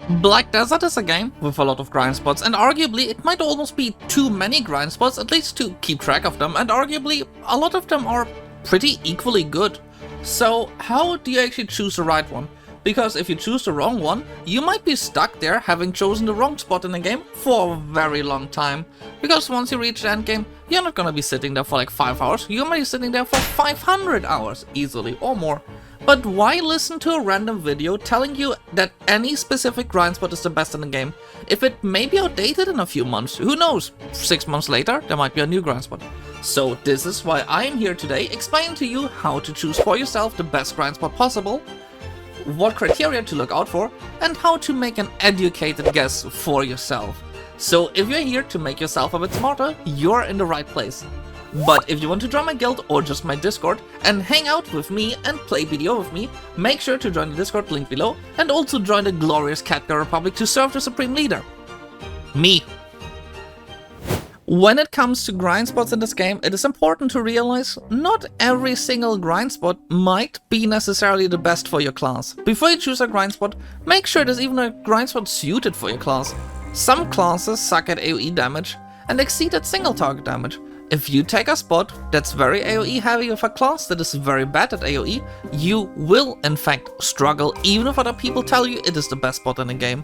Black Desert is a game with a lot of grind spots, and arguably it might almost be too many grind spots, at least to keep track of them, and arguably a lot of them are pretty equally good. So how do you actually choose the right one? Because if you choose the wrong one, you might be stuck there having chosen the wrong spot in the game for a very long time. Because once you reach the endgame, you're not gonna be sitting there for like 5 hours, you might be sitting there for 500 hours easily or more. But why listen to a random video telling you that any specific grind spot is the best in the game? If it may be outdated in a few months, who knows? 6 months later, there might be a new grind spot. So this is why I am here today, explaining to you how to choose for yourself the best grind spot possible, what criteria to look out for, and how to make an educated guess for yourself. So if you're here to make yourself a bit smarter, you're in the right place. But if you want to join my guild or just my Discord and hang out with me and play BDO with me, make sure to join the Discord link below and also join the glorious Catguy Republic to serve the Supreme Leader. Me. When it comes to grind spots in this game, it is important to realize not every single grind spot might be necessarily the best for your class. Before you choose a grind spot, make sure there's even a grind spot suited for your class. Some classes suck at AoE damage and exceed at single target damage. If you take a spot that's very AoE heavy with a class that is very bad at AoE, you will in fact struggle even if other people tell you it is the best spot in the game.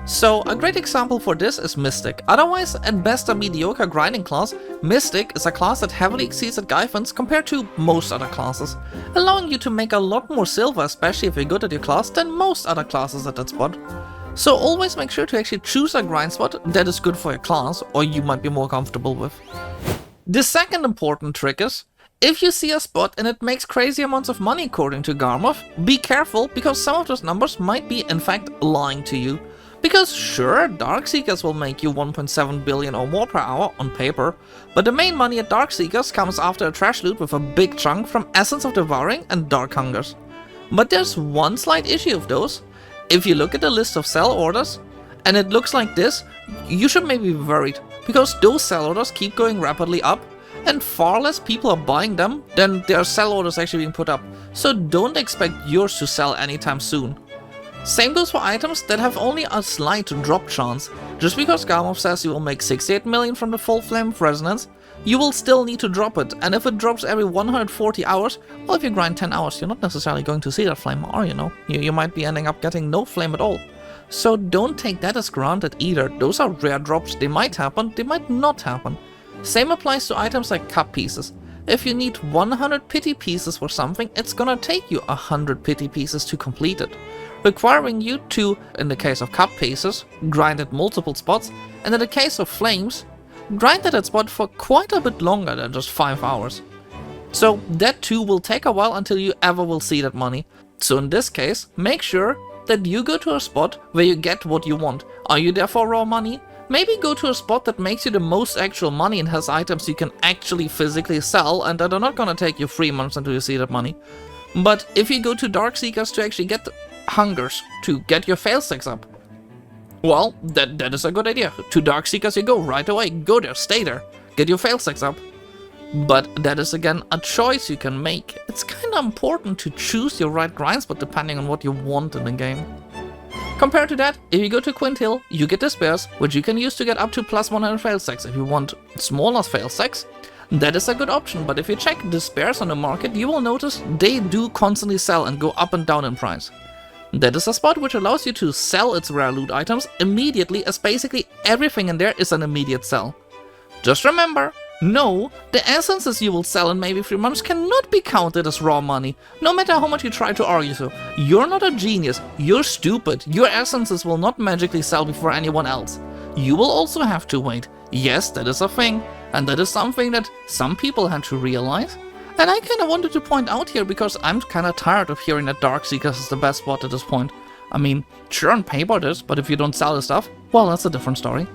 So a great example for this is Mystic. Otherwise at best a mediocre grinding class, Mystic is a class that heavily exceeds at Gyphons compared to most other classes, allowing you to make a lot more silver, especially if you're good at your class, than most other classes at that spot. So always make sure to actually choose a grind spot that is good for your class or you might be more comfortable with. The second important trick is, if you see a spot and it makes crazy amounts of money according to Garmoth, be careful because some of those numbers might be in fact lying to you. Because sure, Darkseekers will make you 1.7 billion or more per hour on paper, but the main money at Darkseekers comes after a trash loot with a big chunk from Essence of Devouring and Dark Hungers. But there's one slight issue of those. If you look at the list of sell orders, and it looks like this, you should maybe be worried, because those sell orders keep going rapidly up, and far less people are buying them than there are sell orders actually being put up, so don't expect yours to sell anytime soon. Same goes for items that have only a slight drop chance. Just because Garmoth says you will make 68 million from the full Flame of Resonance, you will still need to drop it, and if it drops every 140 hours, well, if you grind 10 hours, you're not necessarily going to see that flame, are you know? You might be ending up getting no flame at all. So don't take that as granted either. Those are rare drops, they might happen, they might not happen. Same applies to items like cup pieces. If you need 100 pity pieces for something, it's gonna take you 100 pity pieces to complete it, requiring you to, in the case of cup pieces, grind at multiple spots, and in the case of flames, grind at that spot for quite a bit longer than just 5 hours. So that too will take a while until you ever will see that money. So in this case, make sure that you go to a spot where you get what you want. Are you there for raw money? Maybe go to a spot that makes you the most actual money and has items you can actually physically sell and that are not gonna take you 3 months until you see that money. But if you go to Darkseekers to actually get the hungers, to get your failsacks up, well, that is a good idea. To Darkseekers you go right away, go there, stay there, get your failsacks up. But that is again a choice you can make. It's kinda important to choose your right grind spot depending on what you want in the game. Compared to that, if you go to Quint Hill, you get the spares, which you can use to get up to plus 100 failsacks. If you want smaller failsacks, that is a good option, but if you check the spares on the market, you will notice they do constantly sell and go up and down in price. That is a spot which allows you to sell its rare loot items immediately, as basically everything in there is an immediate sell. Just remember, no, the essences you will sell in maybe 3 months cannot be counted as raw money, no matter how much you try to argue so. You're not a genius, you're stupid, your essences will not magically sell before anyone else. You will also have to wait. Yes, that is a thing, and that is something that some people had to realize. And I kinda wanted to point out here because I'm kinda tired of hearing that Darkseekers is the best spot at this point. I mean, sure on paper it is, but if you don't sell the stuff, well, that's a different story.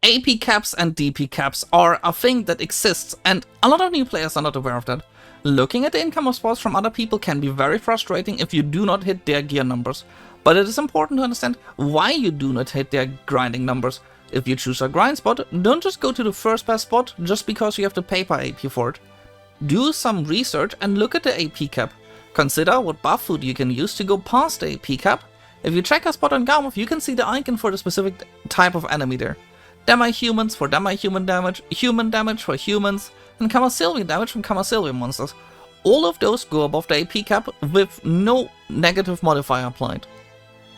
AP caps and DP caps are a thing that exists, and a lot of new players are not aware of that. Looking at the income of spots from other people can be very frustrating if you do not hit their gear numbers, but it is important to understand why you do not hit their grinding numbers. If you choose a grind spot, don't just go to the first best spot just because you have to pay per AP for it. Do some research and look at the AP cap. Consider what buff food you can use to go past the AP cap, If you check a spot on Garmov, you can see the icon for the specific type of enemy there. Demi-humans for demi-human damage, human damage for humans, and Camarsilvian damage from Camarsilvian monsters. All of those go above the AP cap with no negative modifier applied.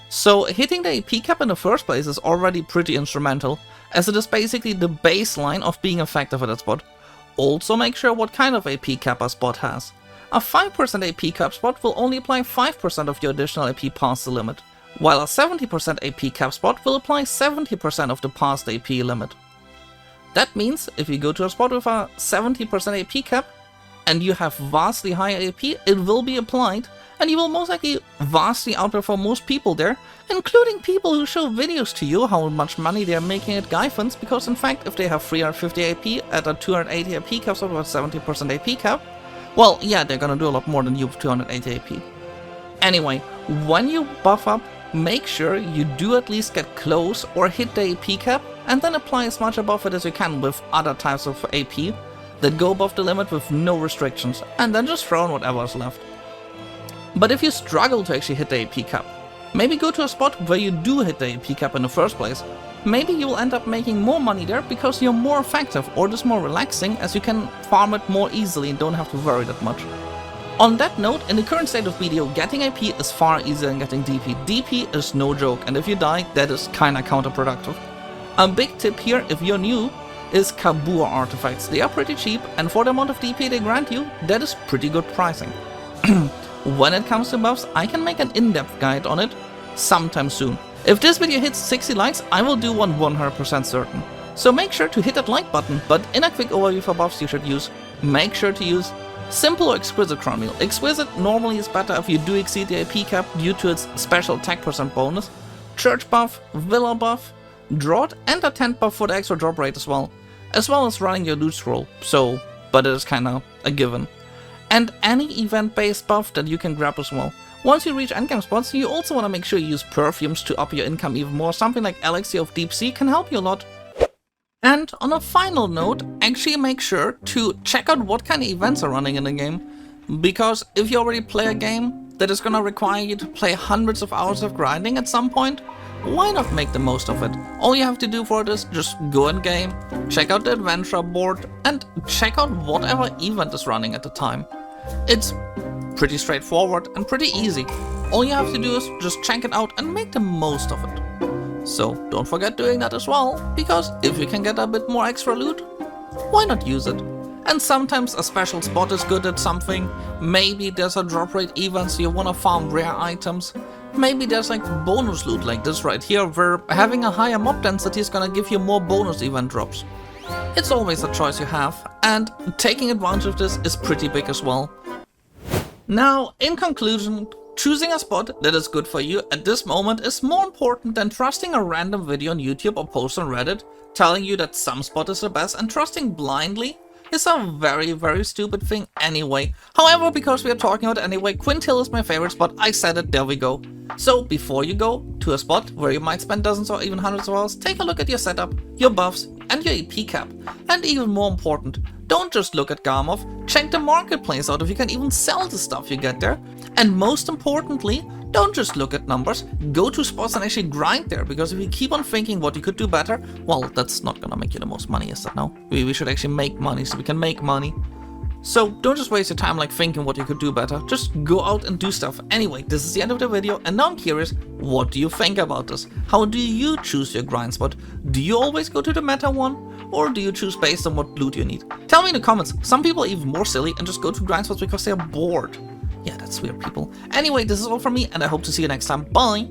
So hitting the AP cap in the first place is already pretty instrumental, as it is basically the baseline of being effective at that spot. Also make sure what kind of AP cap a spot has. A 5% AP cap spot will only apply 5% of your additional AP past the limit, while a 70% AP cap spot will apply 70% of the past AP limit. That means if you go to a spot with a 70% AP cap, and you have vastly higher AP, it will be applied, and you will most likely vastly outperform most people there, including people who show videos to you how much money they are making at Gaifunds, because in fact, if they have 350 AP at a 280 AP cap spot with 70% AP cap, well, yeah, they're gonna do a lot more than you with 280 AP. Anyway, when you buff up, make sure you do at least get close or hit the AP cap, and then apply as much above it as you can with other types of AP that go above the limit with no restrictions, and then just throw in whatever is left. But if you struggle to actually hit the AP cap, maybe go to a spot where you do hit the AP cap in the first place. Maybe you will end up making more money there because you're more effective, or just more relaxing, as you can farm it more easily and don't have to worry that much. On that note, in the current state of BDO, getting AP is far easier than getting DP. DP is no joke, and if you die, that is kinda counterproductive. A big tip here, if you're new, is Kabua artifacts. They are pretty cheap, and for the amount of DP they grant you, that is pretty good pricing. When it comes to buffs, I can make an in-depth guide on it sometime soon. If this video hits 60 likes, I will do one 100% certain. So make sure to hit that like button, but in a quick overview for buffs you should use, make sure to use Simple or Exquisite Crown Meal. Exquisite normally is better if you do exceed the AP cap due to its special attack % bonus, Church buff, Villa buff, Drought, and a tent buff for the extra drop rate as well as running your loot scroll, but it is kinda a given. And any event-based buff that you can grab as well. Once you reach endgame spots, you also want to make sure you use perfumes to up your income even more. Something like Elixir of Deep Sea can help you a lot. And on a final note, actually make sure to check out what kind of events are running in the game. Because if you already play a game that is gonna require you to play hundreds of hours of grinding at some point, why not make the most of it? All you have to do for it is just go in game, check out the adventure board, and check out whatever event is running at the time. It's pretty straightforward and pretty easy. All you have to do is just check it out and make the most of it. So don't forget doing that as well, because if you can get a bit more extra loot, why not use it? And sometimes a special spot is good at something. Maybe there's a drop rate event, so you wanna farm rare items. Maybe there's like bonus loot like this right here, where having a higher mob density is gonna give you more bonus event drops. It's always a choice you have, and taking advantage of this is pretty big as well. Now, in conclusion, choosing a spot that is good for you at this moment is more important than trusting a random video on YouTube or post on Reddit telling you that some spot is the best, and trusting blindly is a very, very stupid thing anyway. However, because we are talking about it anyway, Quintil is my favorite spot. I said it, there we go. So before you go to a spot where you might spend dozens or even hundreds of hours, take a look at your setup, your buffs, and your EP cap. And even more important, don't just look at Garmov, check the marketplace out if you can even sell the stuff you get there. And most importantly, don't just look at numbers, go to spots and actually grind there, because if you keep on thinking what you could do better, well, that's not gonna make you the most money, is that now? We should actually make money so we can make money. So don't just waste your time like thinking what you could do better, just go out and do stuff. Anyway, this is the end of the video, and now I'm curious, what do you think about this? How do you choose your grind spot? Do you always go to the meta one? Or do you choose based on what loot you need? Tell me in the comments. Some people are even more silly and just go to grind spots because they're bored. Yeah, that's weird, people. Anyway, this is all from me, and I hope to see you next time. Bye!